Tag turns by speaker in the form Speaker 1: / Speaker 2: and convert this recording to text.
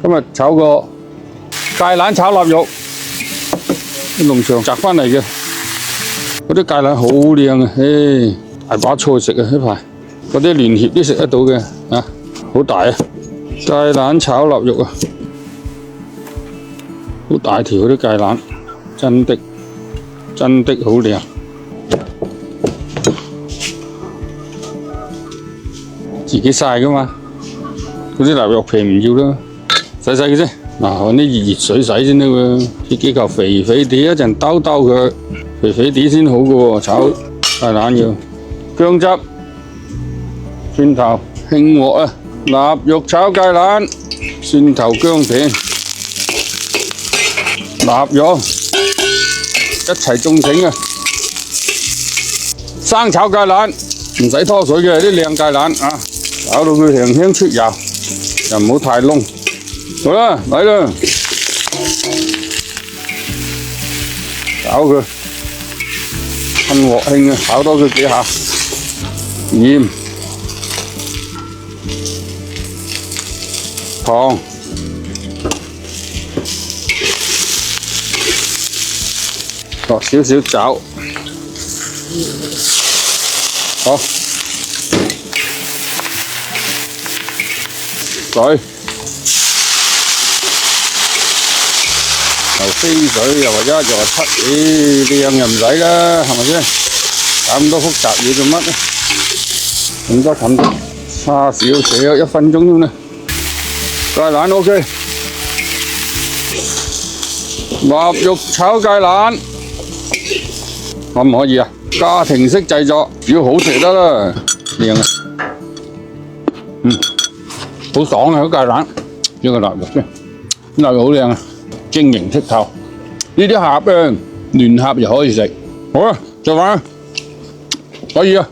Speaker 1: 今日炒個芥蘭炒臘肉，農場摘翻嚟嘅，嗰啲芥蘭好靚啊！大把菜食啊呢排，嗰啲聯協都食得到嘅啊，好大啊！芥蘭炒臘肉啊，好大條嗰啲芥蘭，真的好靚。自己曬噶嘛，嗰啲臘肉皮唔要啦，洗嘅啫。嗱，揾啲熱水洗先得喎，切幾嚿肥啲，一陣兜佢，肥啲先好噶喎。炒芥蘭要薑汁、蒜頭、興鑊啊！臘肉炒芥蘭，蒜頭薑片、臘肉一齊眾請啊！生炒芥蘭唔使拖水嘅，啲靚芥蘭啊！炒到佢香香出油，又唔好太燶。好啦，嚟啦，炒佢，趁鑊興啊，炒多佢幾下，鹽、糖、落少少酒，好。水，又飛水，又話1又話7，靚又唔使啦，係咪先？搞咁多複雜嘢做乜咧？咁多近差少少1分鐘添啦。芥蘭 OK， 臘肉炒芥蘭，可唔可以啊？家庭式製作，只要好食得啦，靚啊！好爽啊！嗰芥蘭，呢個臘肉啫，臘肉好靚啊，晶瑩剔透。呢啲盒啊，嫩盒又可以食。好啊，食飯，可以啊。